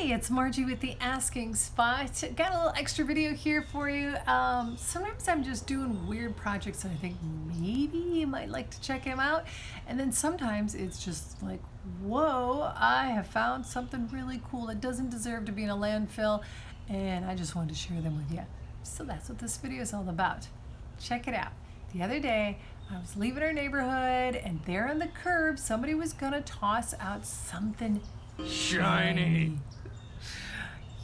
Hey, it's Margie with the Asking Spot. Got a little extra video here for you. Sometimes I'm just doing weird projects and I think maybe you might like to check them out. And then sometimes it's just like, whoa, I have found something really cool that doesn't deserve to be in a landfill, and I just wanted to share them with you. So that's what this video is all about. Check it out. The other day, I was leaving our neighborhood, and there on the curb, somebody was gonna toss out something shiny.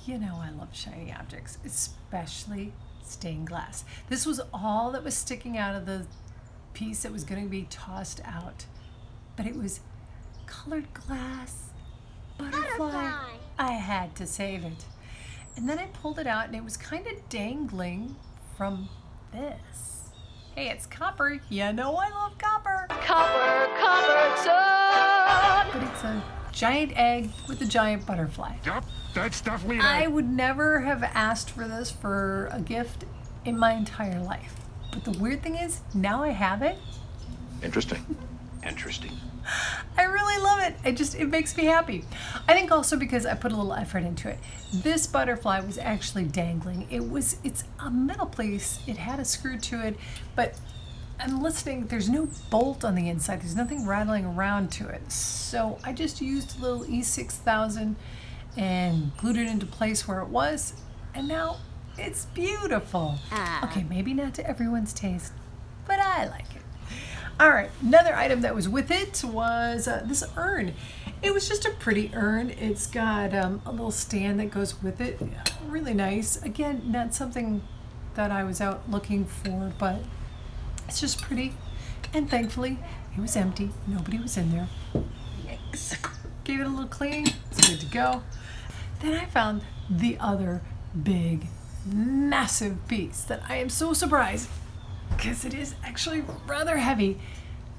You know I love shiny objects, especially stained glass. This was all that was sticking out of the piece that was going to be tossed out. But it was colored glass, butterfly. I had to save it. And then I pulled it out and it was kind of dangling from this. Hey, it's copper. You know I love copper. Copper, son. But it's a giant egg with a giant butterfly. Yep, that's definitely it. I would never have asked for this for a gift in my entire life. But the weird thing is, now I have it. Interesting. Interesting. I really love it. It makes me happy. I think also because I put a little effort into it. This butterfly was actually dangling. It's a metal piece. It had a screw to it, but I'm listening, there's no bolt on the inside. There's nothing rattling around to it. So I just used a little E6000 and glued it into place where it was. And now it's beautiful. Okay, maybe not to everyone's taste, but I like it. All right, another item that was with it was this urn. It was just a pretty urn. It's got a little stand that goes with it. Really nice. Again, not something that I was out looking for, but it's just pretty, and thankfully it was empty. Nobody was in there. Yikes. Gave it a little clean. It's good to go. Then I found the other big, massive piece that I am so surprised, because it is actually rather heavy,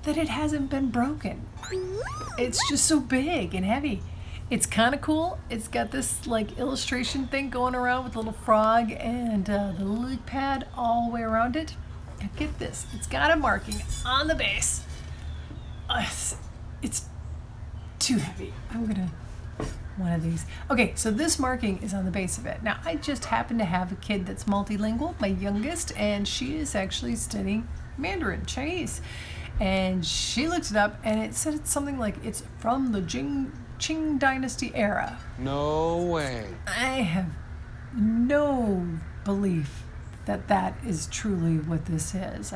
that it hasn't been broken. It's just so big and heavy. It's kind of cool. It's got this like illustration thing going around with a little frog and the lily pad all the way around it. Now get this, it's got a marking on the base. It's too heavy. I'm gonna, one of these. Okay, so this marking is on the base of it. Now I just happen to have a kid that's multilingual, my youngest, and she is actually studying Mandarin, Chinese. And she looked it up and it said it's something like it's from the Qing Dynasty era. No way. I have no belief that is truly what this is.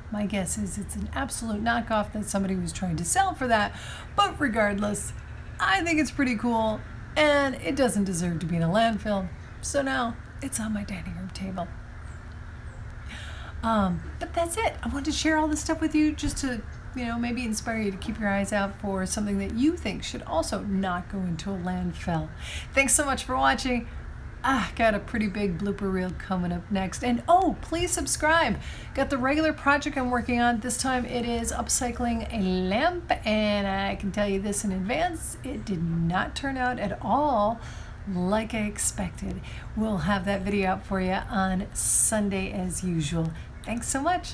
My guess is it's an absolute knockoff that somebody was trying to sell for that. But regardless, I think it's pretty cool, and it doesn't deserve to be in a landfill. So now it's on my dining room table. But that's it. I wanted to share all this stuff with you just to, maybe inspire you to keep your eyes out for something that you think should also not go into a landfill. Thanks so much for watching. Got a pretty big blooper reel coming up next. And please subscribe. Got the regular project I'm working on. This time it is upcycling a lamp, and I can tell you this in advance, it did not turn out at all like I expected. We'll have that video up for you on Sunday as usual. Thanks so much.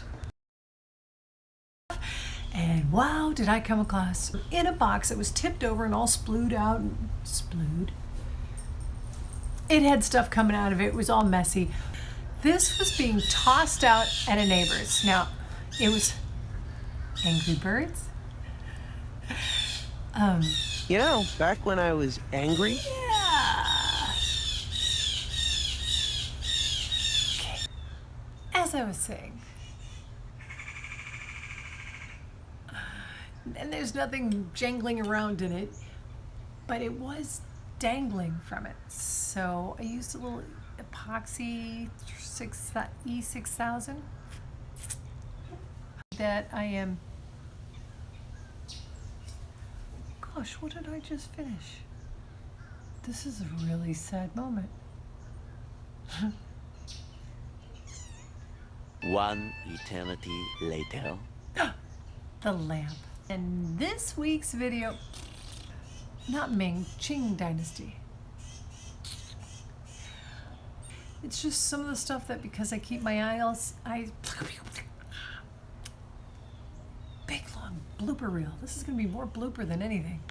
And wow, did I come across in a box that was tipped over and all splued out. Splued? It had stuff coming out of it. It was all messy. This was being tossed out at a neighbor's. Now, it was Angry Birds. Back when I was angry. Yeah. Okay. As I was saying, and there's nothing jangling around in it, but it was dangling from it. So I used a little epoxy E6000 that I am, gosh, what did I just finish? This is a really sad moment. One eternity later. The lamp. And this week's video, not Ming, Qing Dynasty. It's just some of the stuff that, because I keep my eyes, big long blooper reel. This is gonna be more blooper than anything.